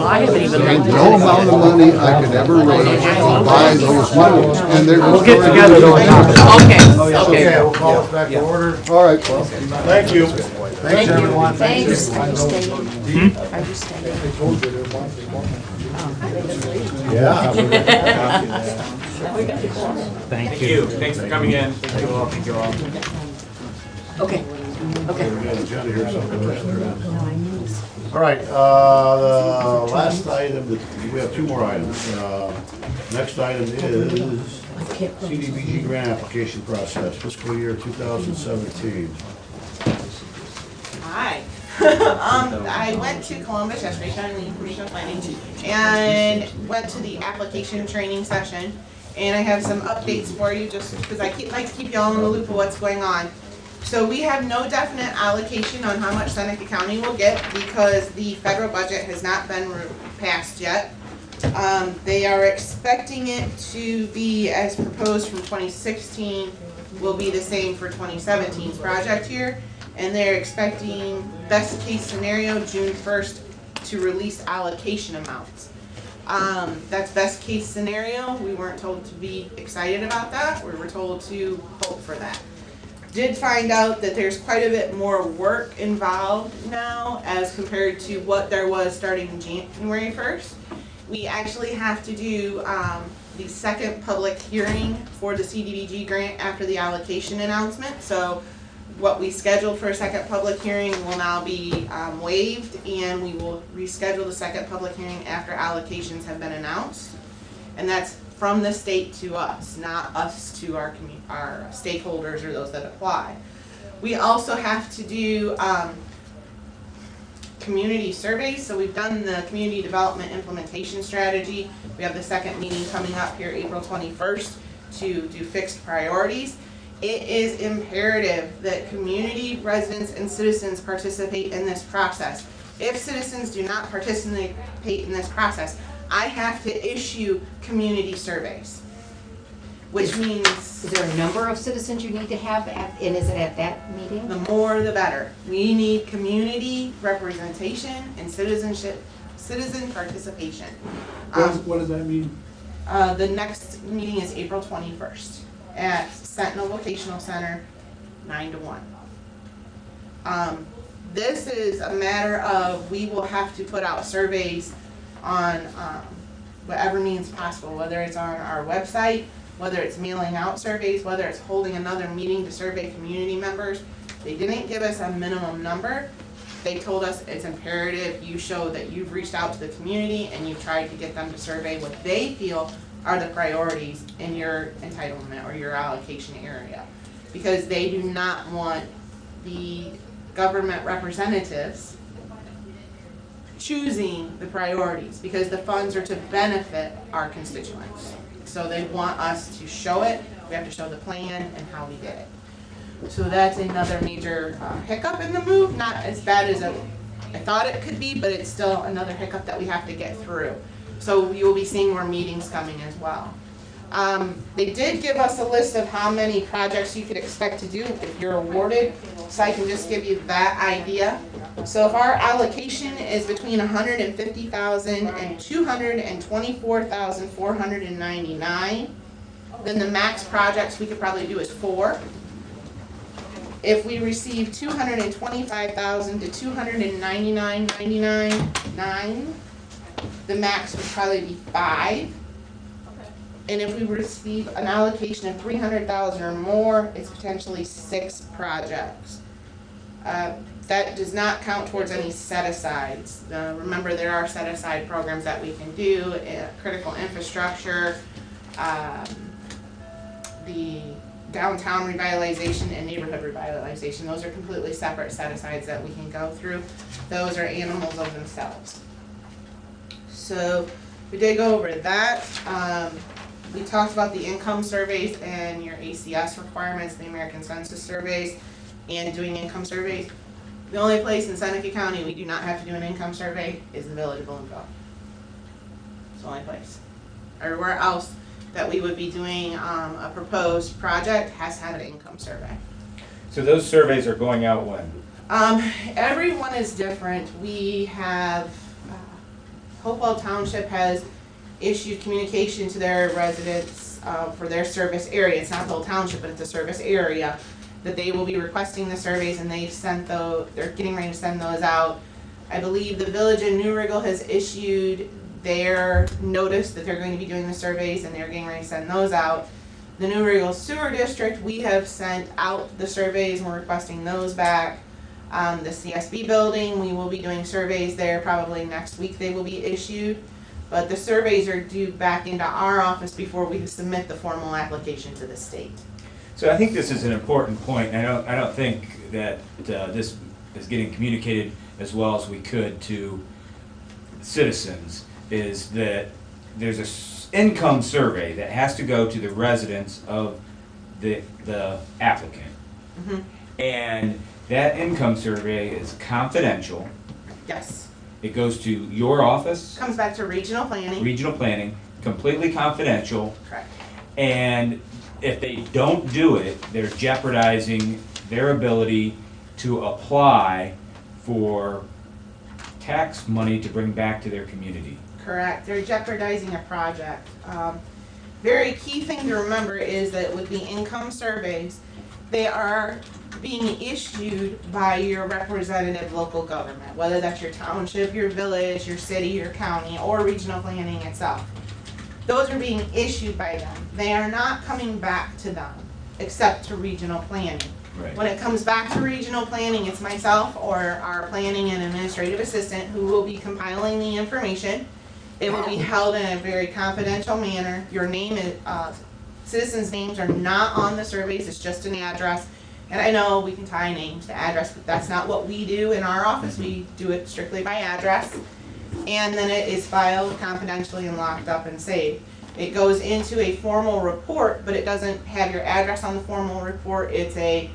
I haven't even. Ain't no amount of money I could ever raise to buy those monies, and they're. We'll get together though and talk about it. Okay, we'll call us back to order. All right. Thank you. Thanks, everyone. Thanks. Are you staying? Are you staying? Yeah. Thank you. Thanks for coming in. Thank you all. Thank you all. Okay. Okay. We got an agenda here, so all right, the last item, we have two more items. Next item is CDBG grant application process, fiscal year 2017. Hi. I went to Columbus yesterday, Shining Regional Planning, and went to the application training session. And I have some updates for you, just because like to keep you all in the loop of what's going on. So we have no definite allocation on how much Seneca County will get because the federal budget has not been passed yet. They are expecting it to be as proposed from 2016 will be the same for 2017's project year. And they're expecting best case scenario June 1st to release allocation amounts. That's best case scenario. We weren't told to be excited about that. We were told to hope for that. Did find out that there's quite a bit more work involved now as compared to what there was starting January 1st. We actually have to do the second public hearing for the CDBG grant after the allocation announcement. So what we scheduled for a second public hearing will now be waived, and we will reschedule the second public hearing after allocations have been announced. And that's from the state to us, not us to our stakeholders or those that apply. We also have to do community surveys. So we've done the community development implementation strategy. We have the second meeting coming up here April 21st to do fixed priorities. It is imperative that community residents and citizens participate in this process. If citizens do not participate in this process, I have to issue community surveys, which means... Is there a number of citizens you need to have, and is it at that meeting? The more the better. We need community representation and citizen participation. What does that mean? The next meeting is April 21st at Sentinel Vocational Center, 9 to 1. This is a matter of we will have to put out surveys on whatever means possible, whether it's on our website, whether it's mailing out surveys, whether it's holding another meeting to survey community members. They didn't give us a minimum number. They told us it's imperative you show that you've reached out to the community and you've tried to get them to survey what they feel are the priorities in your entitlement or your allocation area. Because they do not want the government representatives choosing the priorities, because the funds are to benefit our constituents. So they want us to show it. We have to show the plan and how we did it. So that's another major hiccup in the move. Not as bad as I thought it could be, but it's still another hiccup that we have to get through. So you will be seeing more meetings coming as well. They did give us a list of how many projects you could expect to do if you're awarded, so I can just give you that idea. So if our allocation is between $150,000 and $224,499, then the max projects we could probably do is 4. If we receive $225,000 to $299,999, the max would probably be 5. And if we receive an allocation of $300,000 or more, it's potentially 6 projects. That does not count towards any set-asides. Remember, there are set-aside programs that we can do, critical infrastructure, the downtown revitalization and neighborhood revitalization. Those are completely separate set-asides that we can go through. Those are animals of themselves. So we did go over that. We talked about the income surveys and your ACS requirements, the American Census surveys, and doing income surveys. The only place in Seneca County we do not have to do an income survey is the Village of Bloomfield. It's the only place. Everywhere else that we would be doing a proposed project has to have an income survey. So those surveys are going out when? Everyone is different. We have Hopewell Township has issued communication to their residents for their service area. It's not the whole township, but it's a service area, that they will be requesting the surveys, and they've sent they're getting ready to send those out. I believe the village in New Riggle has issued their notice that they're going to be doing the surveys, and they're getting ready to send those out. The New Riggle Sewer District, we have sent out the surveys, and we're requesting those back. The CSB building, we will be doing surveys there, probably next week they will be issued. But the surveys are due back into our office before we submit the formal application to the state. So I think this is an important point, and I don't think that this is getting communicated as well as we could to citizens, is that there's a income survey that has to go to the residents of the applicant. Mhm. And that income survey is confidential. Yes, It goes to your office, comes back to regional planning. regional planning, completely confidential. Correct. And if they don't do it, they're jeopardizing their ability to apply for tax money to bring back to their community. Correct, they're jeopardizing a project. Very key thing to remember is that with the income surveys, they are being issued by your representative local government, whether that's your township, your village, your city, your county, or regional planning itself. Those are being issued by them. They are not coming back to them, except to regional planning. Right. When it comes back to regional planning, it's myself or our planning and administrative assistant who will be compiling the information. It will be held in a very confidential manner. Your name is, citizens' names are not on the surveys, it's just an address. And I know we can tie names to address, but that's not what we do in our office. We do it strictly by address. And then it is filed confidentially and locked up and saved. It goes into a formal report, but it doesn't have your address on the formal report. It's a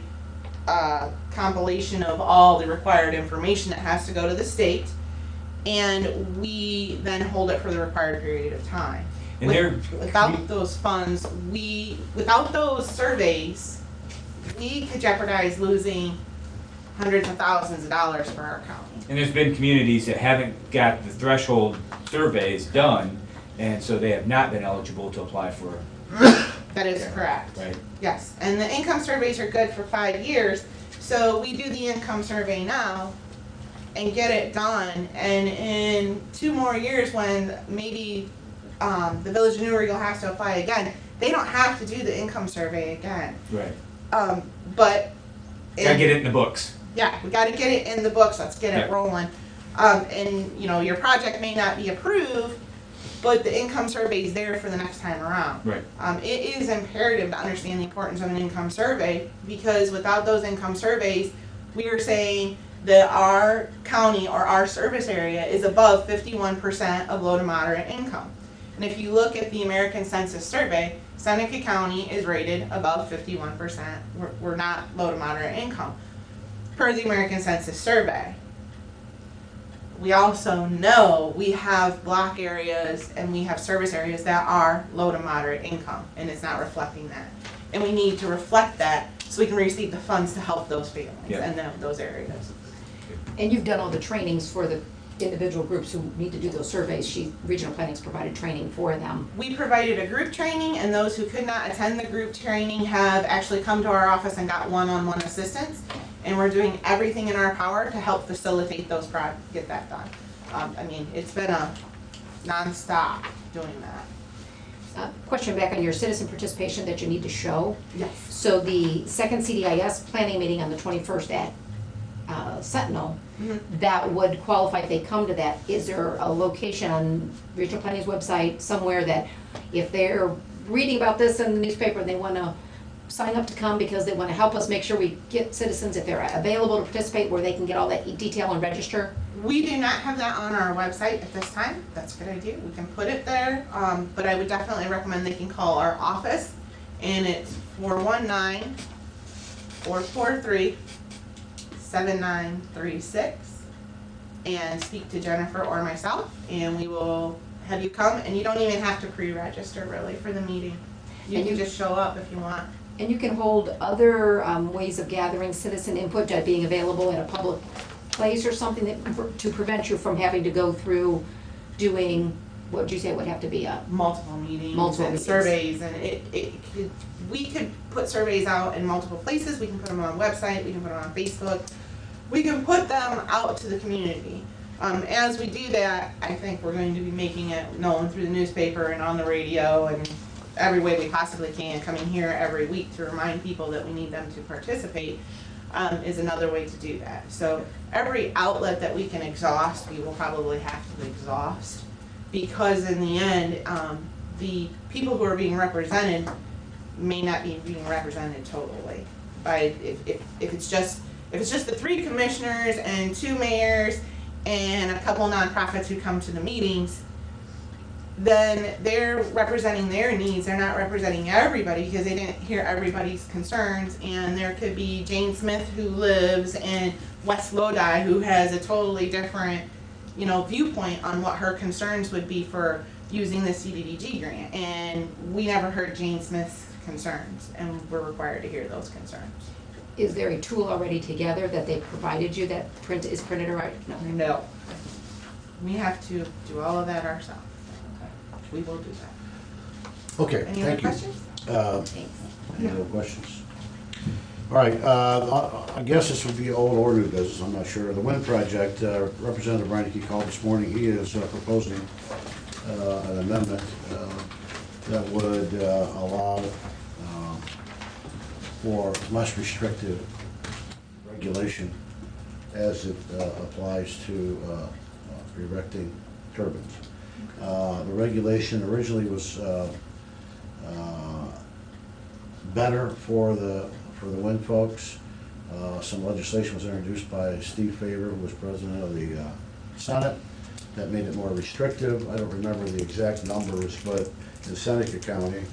compilation of all the required information that has to go to the state. And we then hold it for the required period of time. And they're Without those funds, without those surveys, we could jeopardize losing hundreds of thousands of dollars for our county. And there's been communities that haven't got the threshold surveys done, and so they have not been eligible to apply for, That is correct. right? Yes, and the income surveys are good for 5 years, so we do the income survey now and get it done, and in 2 more years when maybe the Village of New Riggle has to apply again, they don't have to do the income survey again. Right. But Gotta get it in the books. yeah, we gotta get it in the books, let's get it Yeah. rolling. And, you know, your project may not be approved, but the income survey is there for the next time around. Right. It is imperative to understand the importance of an income survey, because without those income surveys, we are saying that our county or our service area is above 51% of low to moderate income. And if you look at the American Census Survey, Seneca County is rated above 51%. We're not low to moderate income, per the American Census Survey. We also know we have block areas and we have service areas that are low to moderate income, and it's not reflecting that. And we need to reflect that so we can receive the funds to help those families Yeah. and those areas. And you've done all the trainings for the individual groups who need to do those surveys. Regional Planning's provided training for them. We provided a group training, and those who could not attend the group training have actually come to our office and got one-on-one assistance. And we're doing everything in our power to help facilitate those get that done. I mean, it's been a nonstop doing that. Question back on your citizen participation that you need to show. Yes. So the second CDIS planning meeting on the 21st at Sentinel, that would qualify if they come to that. Is there a location on Regional Planning's website somewhere that if they're reading about this in the newspaper and they want to sign up to come because they want to help us make sure we get citizens, if they're available to participate, where they can get all that detail and register? We do not have that on our website at this time. That's a good idea. We can put it there, but I would definitely recommend they can call our office, and it's 419-443-7936, and speak to Jennifer or myself, and we will have you come, and you don't even have to pre-register really for the meeting. You And can you- just show up if you want. And you can hold other ways of gathering citizen input, being available at a public place or something that, to prevent you from having to go through doing, what'd you say would have to be a, multiple meetings Multiple and meetings. surveys, and we could put surveys out in multiple places. We can put them on a website, we can put them on Facebook, we can put them out to the community. As we do that, I think we're going to be making it known through the newspaper and on the radio and every way we possibly can. Coming here every week to remind people that we need them to participate is another way to do that. So every outlet that we can exhaust, we will probably have to exhaust, because in the end, the people who are being represented may not be being represented totally. If it's just the 3 commissioners and 2 mayors and a couple nonprofits who come to the meetings, then they're representing their needs. They're not representing everybody because they didn't hear everybody's concerns. And there could be Jane Smith who lives in West Lodi who has a totally different, viewpoint on what her concerns would be for using the CDBG grant. And we never heard Jane Smith's concerns, and we're required to hear those concerns. is there a tool already together that they provided you that is printed already? No. No. We have to do all of that ourselves. We will do that. Okay, Any other thank you. questions? Thanks. Any other questions? All right, I guess this would be old or new business, I'm not sure. The wind project, Representative Reineke called this morning. He is proposing an amendment that would allow for less restrictive regulation as it applies to erecting turbines. The regulation originally was better for the wind folks. Some legislation was introduced by Steve Faber, who was president of the Senate, that made it more restrictive. I don't remember the exact numbers, but in Seneca County,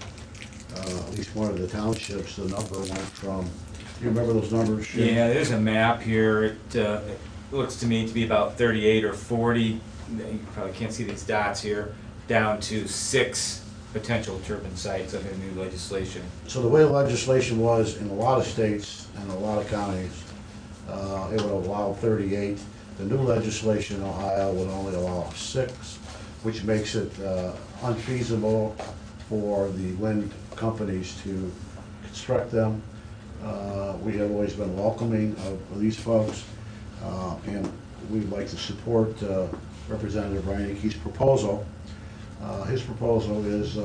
at least one of the townships, the number went from, do you remember those numbers? Jim? Yeah, there's a map here. It looks to me to be about 38 or 40. You probably can't see these dots here, down to 6 potential turbine sites under new legislation. So the way the legislation was in a lot of states and a lot of counties, it would allow 38. The new legislation in Ohio would only allow 6, which makes it unfeasible for the wind companies to construct them. We have always been welcoming of these folks, and we'd like to support Representative Reineke's proposal. His proposal is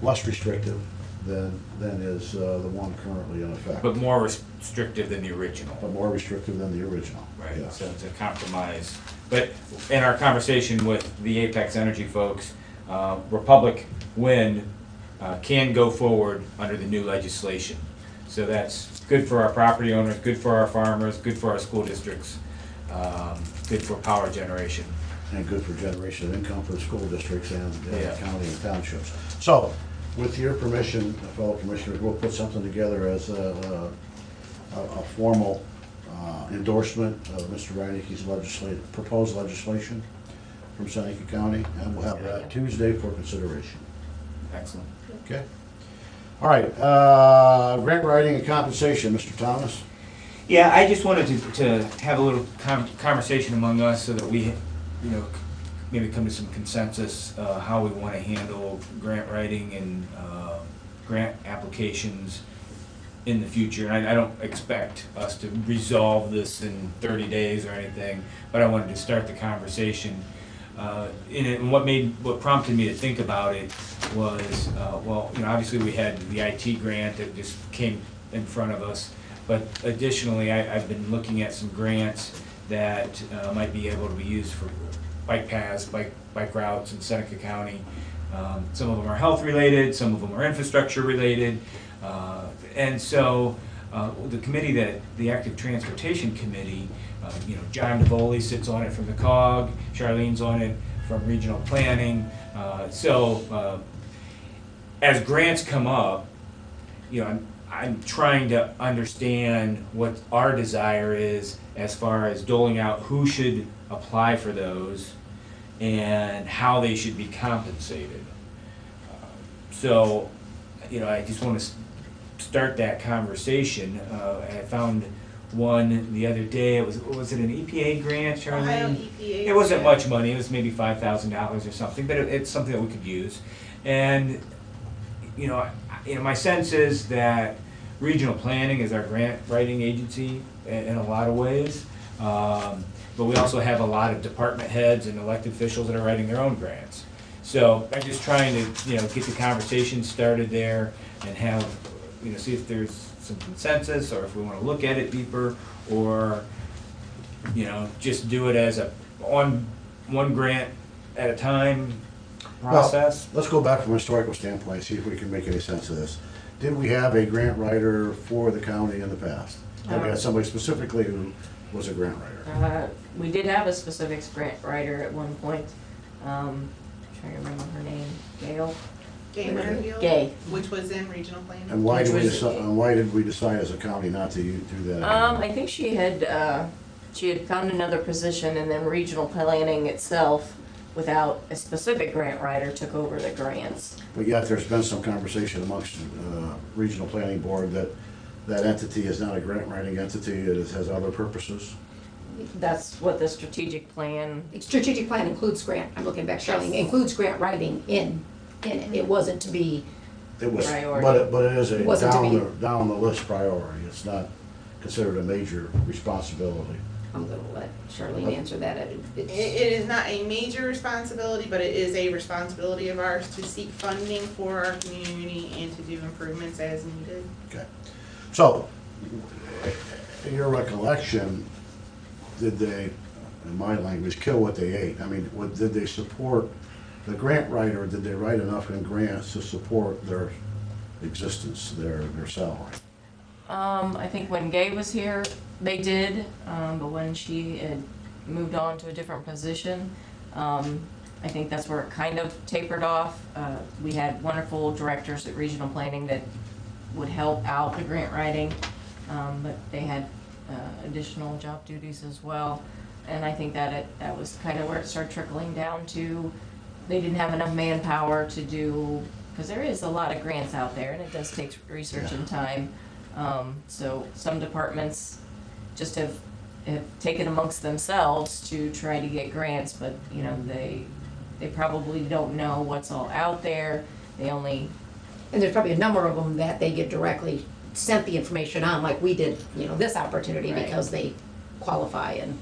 less restrictive than is the one currently in effect. But more restrictive than the original. But more restrictive than the original. Right, Yeah. so it's a compromise. But in our conversation with the Apex Energy folks, Republic Wind can go forward under the new legislation. So that's good for our property owners, good for our farmers, good for our school districts, good for power generation. And good for generation of income for the school districts and Yeah. county and townships. So, with your permission, fellow commissioners, we'll put something together as a formal endorsement of Mr. Reineke's proposed legislation from Seneca County, and we'll have that Tuesday for consideration. Excellent. Okay? All right, grant writing and compensation, Mr. Thomas? Yeah, I just wanted to have a little conversation among us so that we, maybe come to some consensus, how we want to handle grant writing and grant applications in the future. And I don't expect us to resolve this in 30 days or anything, but I wanted to start the conversation. And what prompted me to think about it was, obviously we had the IT grant that just came in front of us, but additionally I've been looking at some grants that might be able to be used for bike paths, bike routes in Seneca County. Some of them are health related, some of them are infrastructure related, and so the committee, the Active Transportation Committee, John DeVoli sits on it from the COG, Charlene's on it from Regional Planning. So as grants come up, I'm trying to understand what our desire is as far as doling out who should apply for those and how they should be compensated. So, I just want to start that conversation. I found one the other day. Was it an EPA grant, Charlene? Ohio EPA. It wasn't much money, it was maybe $5,000 or something, but it's something that we could use. And, my sense is that regional planning is our grant writing agency in a lot of ways. But we also have a lot of department heads and elected officials that are writing their own grants. So I'm just trying to, get the conversation started there and have, see if there's some consensus, or if we want to look at it deeper, or, just do it as a one grant at a time process. Well, let's go back from a historical standpoint, see if we can make any sense of this. Did we have a grant writer for the county in the past? Have we had somebody specifically who was a grant writer? We did have a specifics grant writer at one point. I'm trying to remember her name. Gail? Gay Merrifield. Gay. Which was in regional planning. And why did we Which decide as a county not to do that? I think she had found another position, and then regional planning itself, without a specific grant writer, took over the grants. But yet there's been some conversation amongst regional planning board that that entity is not a grant writing entity, it has other purposes. That's what the strategic plan. Strategic plan includes grant, I'm looking back, Charlene, includes grant writing in it. It wasn't to be, It was, Priority. but it is a It wasn't to be- down the list priority. It's not considered a major responsibility. I'm gonna let Charlene answer that. It is not a major responsibility, but it is a responsibility of ours to seek funding for our community and to do improvements as needed. Okay. So, in your recollection, did they, in my language, kill what they ate? I mean, did they support the grant writer? Did they write enough in grants to support their existence, their salary? I think when Gay was here, they did, but when she had moved on to a different position, I think that's where it kind of tapered off. We had wonderful directors at regional planning that would help out the grant writing, but they had additional job duties as well. And I think that was kind of where it started trickling down to. They didn't have enough manpower to do, because there is a lot of grants out there, and it does take research and time. So some departments just have taken amongst themselves to try to get grants, but they probably don't know what's all out there. They only. and there's probably a number of them that they get directly sent the information on, like we did, this opportunity, Right. because they qualify and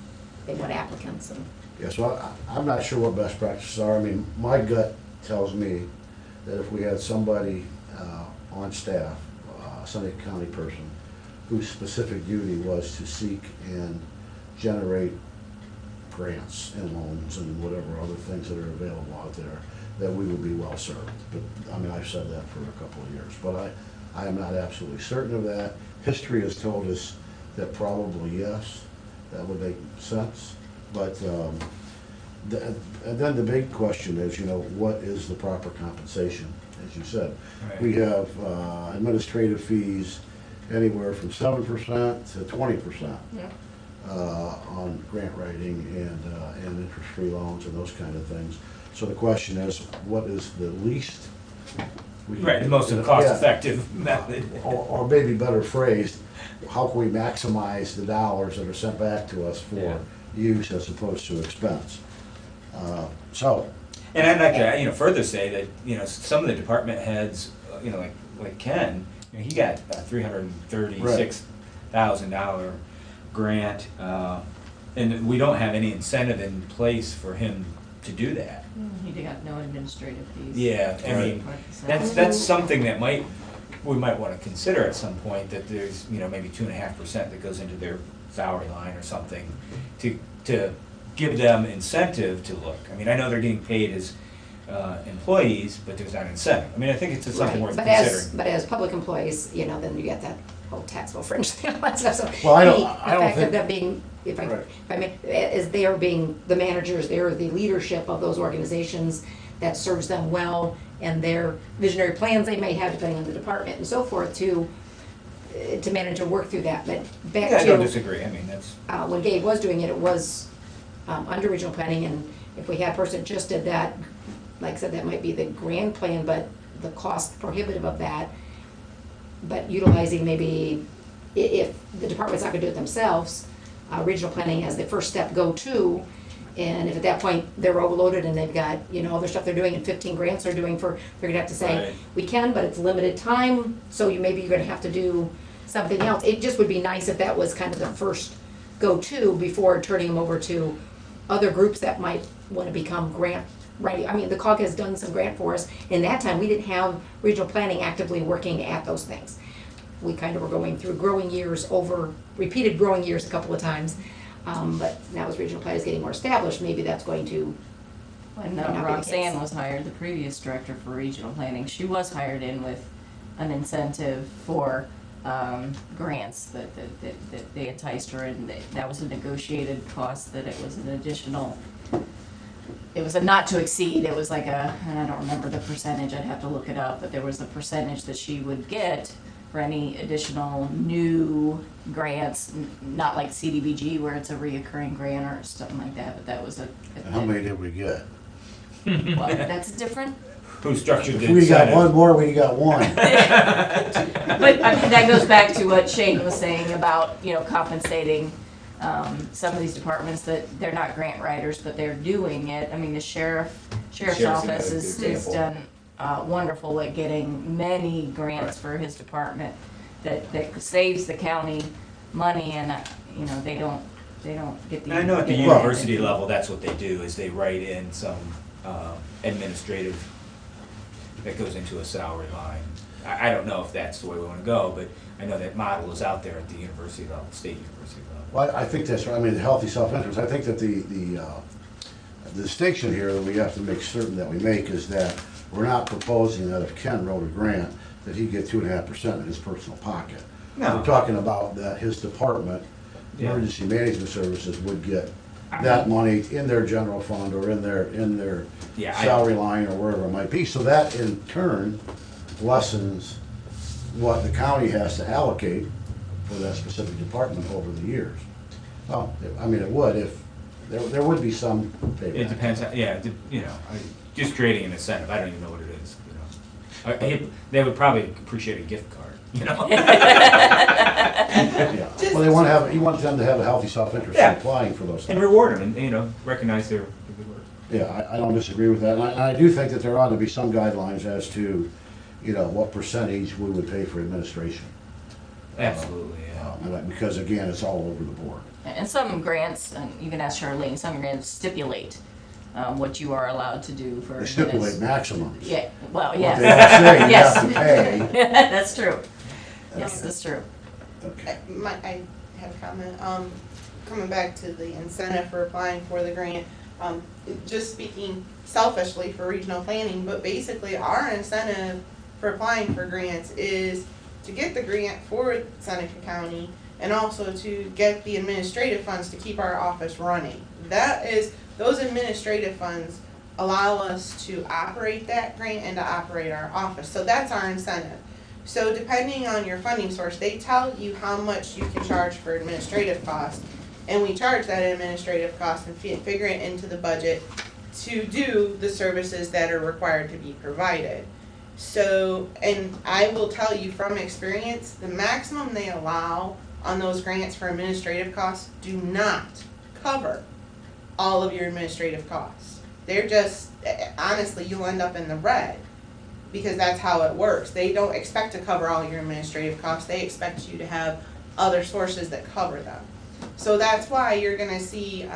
they want applicants and. Yeah, so I'm not sure what best practices are. I mean, my gut tells me that if we had somebody on staff, a Sunday County person, whose specific duty was to seek and generate grants and loans and whatever other things that are available out there, that we would be well served. But, I mean, I've said that for a couple of years, but I am not absolutely certain of that. History has told us that probably yes, that would make sense. But and then the big question is, what is the proper compensation? As you said, Right. we have administrative fees anywhere from 7% to 20% Yeah. on grant writing and interest-free loans and those kind of things. So the question is, what is the least? Right, the most cost-effective method. Or maybe better phrased, how can we maximize the dollars that are sent back to us for Yeah. use as opposed to expense? So, And I'd like to, further say that, some of the department heads, like Ken, he got a $336,000 grant, and we don't have any incentive in place for him to do that. He got no administrative fees. Yeah, I mean, that's something that we might want to consider at some point, that there's, maybe 2.5% that goes into their salary line or something, to give them incentive to look. I mean, I know they're getting paid as employees, but there's not incentive. I mean, I think it's just something worth But considering. But as public employees, then you get that whole taxable fringe thing, all that stuff, so. Well, I don't The fact think- of them being, if Right. I mean, as they are being the managers, they're the leadership of those organizations, that serves them well, and their visionary plans they may have, depending on the department and so forth, to manage and work through that, but back Yeah, I don't to, disagree, I mean, that's, when Gabe was doing it, it was under regional planning, and if we had a person that just did that, like I said, that might be the grand plan, but the cost prohibitive of that, but utilizing maybe if the department's not gonna do it themselves, regional planning as the first step go-to. And if at that point they're overloaded and they've got, other stuff they're doing and 15 grants they're doing they're gonna have to say, Right. we can, but it's limited time, so maybe you're gonna have to do something else. It just would be nice if that was kind of the first go-to before turning them over to other groups that might wanna become grant ready. I mean, the COG has done some grant for us. In that time, we didn't have regional planning actively working at those things. We kind of were going through repeated growing years a couple of times. But now as regional planning is getting more established, maybe that's going to When Might not be the Roxanne case. was hired, the previous director for regional planning, she was hired in with an incentive for grants that they enticed her, and that was a negotiated cost, that it was an additional, it was a not to exceed, it was like and I don't remember the percentage, I'd have to look it up, but there was a percentage that she would get for any additional new grants, not like CDBG where it's a reoccurring grant or something like that, but that was a. And how many did we get? Well, that's different. Who structured the If we got incentive? one more, we got one. But I mean, that goes back to what Shane was saying about, compensating some of these departments that they're not grant writers, but they're doing it. I mean, the sheriff's Sheriff's office another is example. done wonderful at getting many grants for his department that saves the county money, and, they don't get the. And I know at the get university level, that's what they do, is they write in some administrative, that goes into a salary line. I don't know if that's the way we wanna go, but I know that model is out there at the university level, state university level. Well, I think that's right. I mean, the healthy self-interest, I think that the distinction here that we have to make certain that we make is that we're not proposing that if Ken wrote a grant, that he get 2.5% in his personal pocket. No. We're talking about that his department, Yeah. emergency management services, would get that money in their general fund or in their Yeah, I- salary line or wherever it might be. So that in turn lessens what the county has to allocate for that specific department over the years. Well, I mean, it would if, there would be some payback. It depends, just creating an incentive, I don't even know what it is, They would probably appreciate a gift card, Yeah. Well, you want them to have a healthy self-interest in Yeah. applying for those And things. reward them, and, recognize their good work. Yeah, I don't disagree with that. And I do think that there ought to be some guidelines as to, what percentage we would pay for administration. Absolutely, yeah. Because again, it's all over the board. And some grants, and you can ask Charlene, some grants stipulate what you are allowed to do for. They stipulate maximums. Yeah, well, What yes. they don't say, you Yes. have to pay. That's true. Yes, that's true. Okay. I have a comment, coming back to the incentive for applying for the grant, just speaking selfishly for regional planning, but basically our incentive for applying for grants is to get the grant for Seneca County and also to get the administrative funds to keep our office running. Those administrative funds allow us to operate that grant and to operate our office, so that's our incentive. So depending on your funding source, they tell you how much you can charge for administrative costs, and we charge that administrative cost and figure it into the budget to do the services that are required to be provided. So, and I will tell you from experience, the maximum they allow on those grants for administrative costs do not cover all of your administrative costs. They're just, honestly, you'll end up in the red, because that's how it works. They don't expect to cover all your administrative costs, they expect you to have other sources that cover them. So that's why you're gonna see,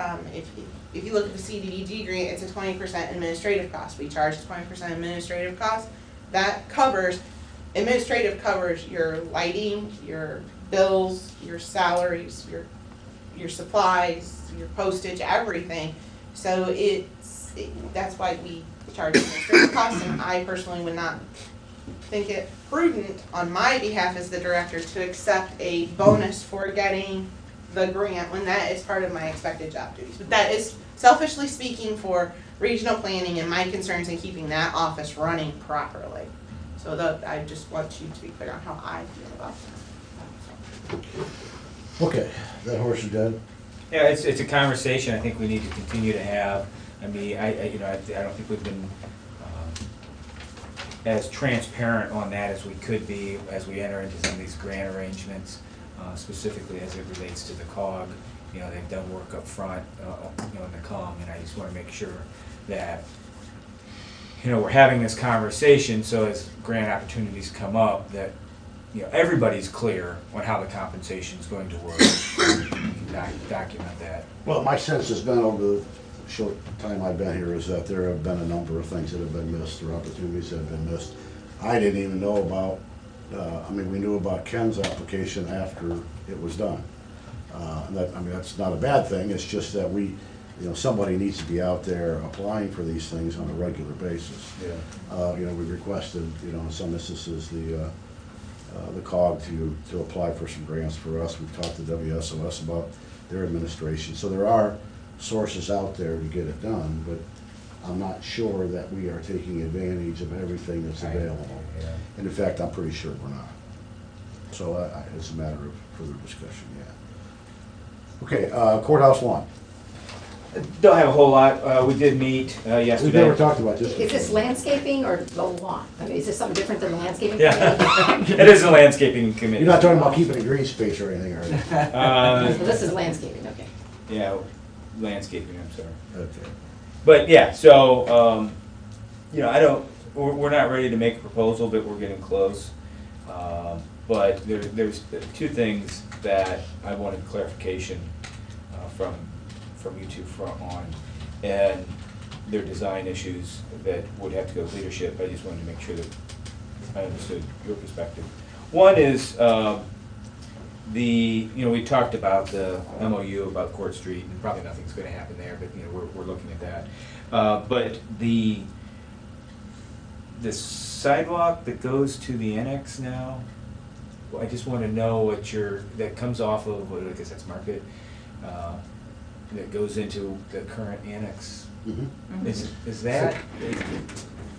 if you look at the CDBG grant, it's a 20% administrative cost. We charge 20% administrative cost. That covers, administrative covers your lighting, your bills, your salaries, your supplies, your postage, everything. So that's why we charge administrative costs, and I personally would not think it prudent on my behalf as the director to accept a bonus for getting the grant when that is part of my expected job duties. But that is selfishly speaking for regional planning and my concerns in keeping that office running properly. So I just want you to be clear on how I feel about that. Okay, that horse is dead. Yeah, it's a conversation I think we need to continue to have. I mean, I don't think we've been as transparent on that as we could be as we enter into some of these grant arrangements. specifically as it relates to the COG. You know, they've done work up front, you know, in the COM, and I just want to make sure that, you know, we're having this conversation, so as grant opportunities come up, that, you know, everybody's clear on how the compensation is going to work. Document that. Well, my sense has been over the short time I've been here is that there have been a number of things that have been missed, or opportunities that have been missed. I didn't even know about, I mean, we knew about Ken's application after it was done. I mean, that's not a bad thing, it's just that we, you know, somebody needs to be out there applying for these things on a regular basis. Yeah. You know, we requested, you know, in some instances, the COG to apply for some grants for us. We've talked to WSOS about their administration. So there are sources out there to get it done, but I'm not sure that we are taking advantage of everything that's available. Yeah. And in fact, I'm pretty sure we're not. So it's a matter of further discussion, yeah. Okay, courthouse lawn. Don't have a whole lot. We did meet yesterday. We've never talked about this Is this before. landscaping or the lawn? I mean, is this something different than the landscaping? Yeah, it is a landscaping committee. You're not talking about keeping a green space or anything, are you? So this is landscaping, okay. Yeah, landscaping, I'm sorry. Okay. But yeah, so, you know, we're not ready to make a proposal, but we're getting close. But there's two things that I wanted clarification from you two on, and they're design issues that would have to go with leadership. I just wanted to make sure that I understood your perspective. One is you know, we talked about the MOU about Court Street, and probably nothing's going to happen there, but you know, we're looking at that. But the sidewalk that goes to the annex now, well, I just want to know what that comes off of, I guess that's Market, that goes into the current annex. Mhm. Is that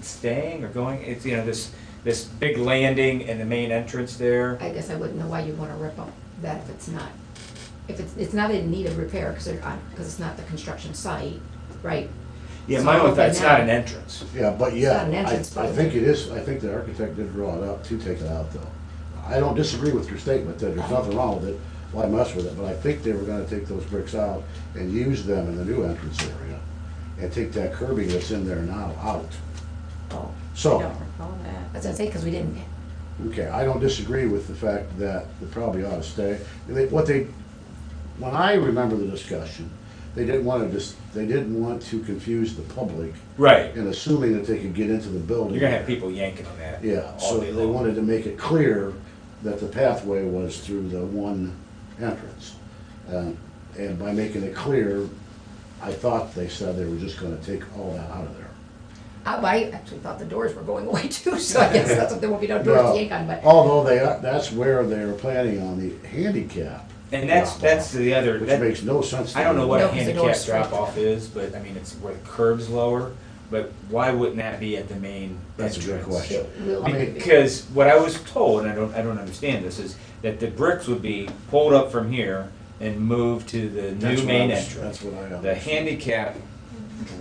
staying or going? It's, you know, this big landing and the main entrance there. I guess I wouldn't know why you'd want to rip up that if it's not, it's not in need of repair because it's not the construction site, right? Yeah, So my own thought, okay, it's now- not an entrance. Yeah, but It's yeah, not an entrance, I but- think it is, I think the architect did draw it up to take it out though. I don't disagree with your statement that there's nothing wrong with it, why mess with it, but I think they were gonna take those bricks out and use them in the new entrance area and take that curbing that's in there now out. Oh, I So, don't recall that. that's what I say, because we didn't, okay, I don't disagree with the fact that they probably ought to stay. When I remember the discussion, they didn't want to confuse the public Right. in assuming that they could get into the building. You're gonna have people yanking on that. Yeah, all so day they long. wanted to make it clear that the pathway was through the one entrance. And by making it clear, I thought they said they were just gonna take all that out of there. I actually thought the doors were going away too, so I guess that's what there won't be no doors No, to yank on, but. Although that's where they were planning on the handicap. And that's drop-off, the other, Which that, makes no sense to me. I don't know what No, a 'cause the handicap door's straight. drop off is, but I mean, it's where the curb's lower, but why wouldn't that be at the main That's a good entrance? question. It will I mean, be. Because what I was told, and I don't understand this, is that the bricks would be pulled up from here and moved to the That's new what main I was- entrance. That's what I The understood. handicap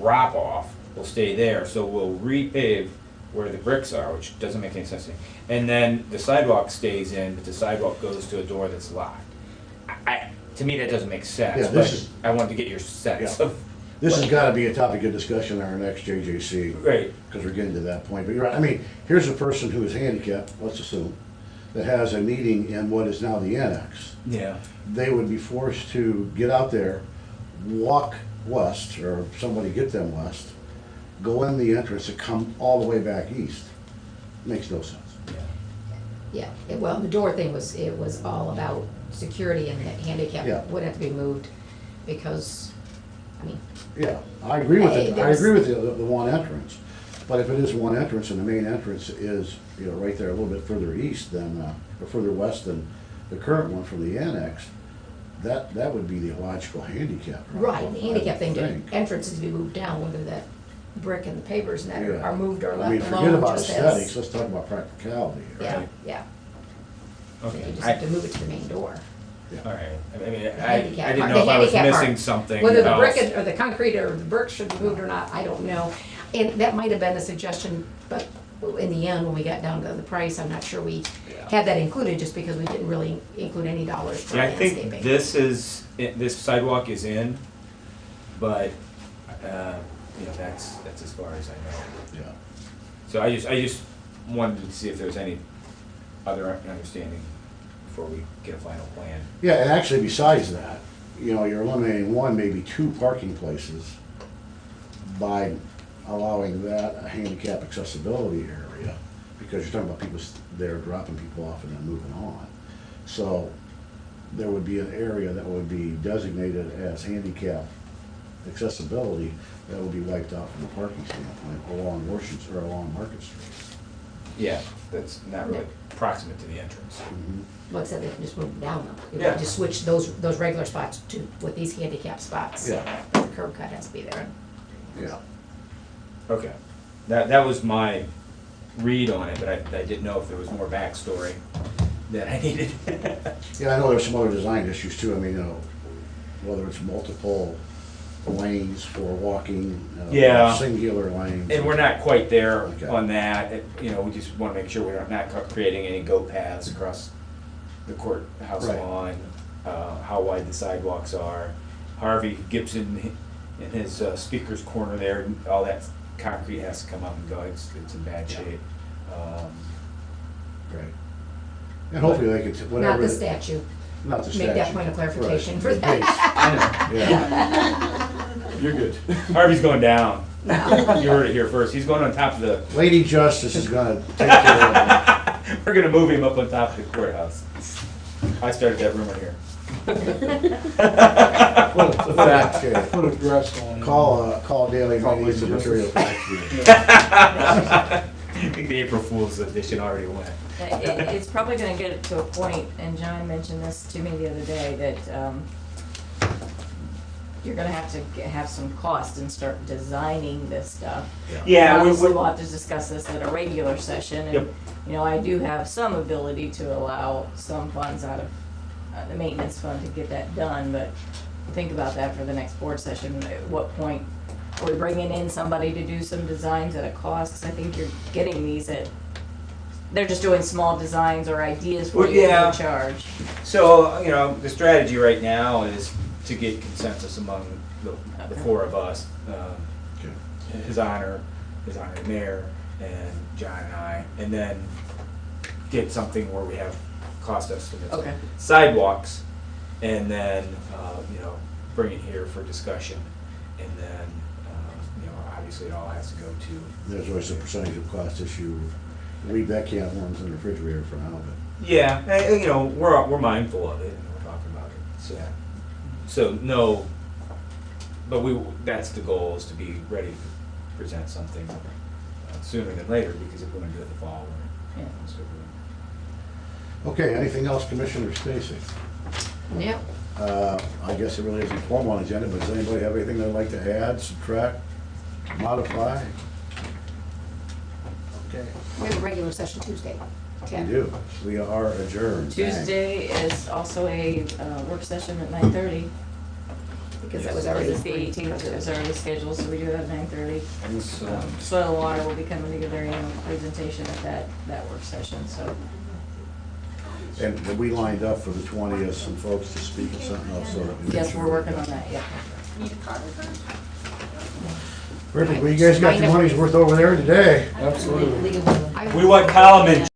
drop off will stay there, so we'll repave where the bricks are, which doesn't make any sense to me. And then the sidewalk stays in, but the sidewalk goes to a door that's locked. To me, that doesn't make sense, Yeah, but this is- I wanted to get your sense Yeah. of. This has gotta be a topic of discussion at our next JJC. Right. Because we're getting to that point. But you're right, I mean, here's a person who is handicapped, let's assume, that has a meeting in what is now the annex. Yeah. They would be forced to get out there, walk west, or somebody get them west, go in the entrance and come all the way back east. Makes no sense. Yeah, well, the door thing it was all about security and the Yeah. handicap would have to be moved because, I mean, Yeah, I agree with Hey, it, I there's- agree with the one entrance. But if it is one entrance and the main entrance is, you know, right there a little bit further east than, or further west than the current one from the annex, that would be the logical handicap. right, the handicap thing, I the think. entrance is to be moved down, whether that brick and the pavers and that Yeah. are moved or I left mean, alone. forget about just as- aesthetics, let's talk about practicality here. Yeah, Right. yeah, Okay. you just I- have to move it to the main door. All right. I mean, The I handicap didn't part- know if the I was handicap part. missing something Whether the else. brick or the concrete or the brick should be moved or not, I don't know. And that might have been a suggestion, but in the end, when we got down to the price, I'm not sure we had that included, just because we didn't really include any dollars for Yeah, I landscaping. think this sidewalk is in, but, that's as far as I know. Yeah. So I just wanted to see if there was any other understanding before we get a final plan. Yeah, and actually besides that, you're eliminating one, maybe two parking places by allowing that a handicap accessibility area, because you're talking about people there dropping people off and then moving on. So there would be an area that would be designated as handicap accessibility that would be wiped out from a parking standpoint along along Market Street. Yeah, that's not really proximate to the entrance. Like I said, they can just move them down though. Yeah. Just switch those regular spots to, with these handicap spots. Yeah. The curb cut has to be there. Yeah. Okay, that was my read on it, but I didn't know if there was more backstory that I needed. Yeah, I know there's some other design issues too. I mean, whether it's multiple lanes for walking, Yeah. singular lanes. And we're not quite there Okay. on that. We just want to make sure we're not creating any goat paths across the courthouse Right. lawn, how wide the sidewalks are. Harvey Gibson in his speaker's corner there, all that concrete has to come up and go. It's in bad Yeah. shape. Right. And hopefully they can, whatever. Not the statue. Not the statue. Make that point of clarification Right. for The that. base. Yeah. You're good. Harvey's going down. You heard it here first. He's going on top of the, Lady Justice is gonna take care of we're gonna move him up on top of the courthouse. I started that rumor here. it. Okay. Put a dress on. Call Daily Needs and Material Tax Unit. I think the April Fool's edition already went. It's probably gonna get to a point, and John mentioned this to me the other day, that you're gonna have to have some cost and start designing this stuff. Yeah, Obviously, we'll have to discuss this at a regular session, Yep. and, I do have some ability to allow some funds out of the maintenance fund to get that done, but think about that for the next board session. At what point are we bringing in somebody to do some designs at a cost? 'Cause I think you're getting these at, they're just doing small designs or ideas for Well, you yeah. to charge. So, the strategy right now is to get consensus among the Okay. four of us. Okay. His Honor the Mayor, and John and I, and then get something where we have cost estimates. Okay. Sidewalks, and then, bring it here for discussion. And then, obviously it all has to go to. There's always a percentage of cost issue. Leave that can of worms in the refrigerator for now, but. Yeah, we're mindful of it, and we're talking about it, so no, but that's the goal, is to be ready to present something sooner than later, because if we're gonna do it in the fall, Yeah. Okay, anything else, Commissioner Stacy? Yeah. I guess it really isn't formal on the agenda, but does anybody have anything they'd like to add, subtract, modify? Okay, We have a regular session Tuesday. we do. We are adjourned. Tuesday is also a work session at 9:30. Because that was Because already. it's the 18th, it was already scheduled, so we do that at 9:30. and so, Soil and Water will be coming to give their annual presentation at that work session, so. And we lined up for the 20th, some folks to speak or something else, so. that we make Yes, sure we're we- working on that, yeah. Need a card for her? Perfect, well, you guys got your money's worth over there today. Absolutely. I- we want column and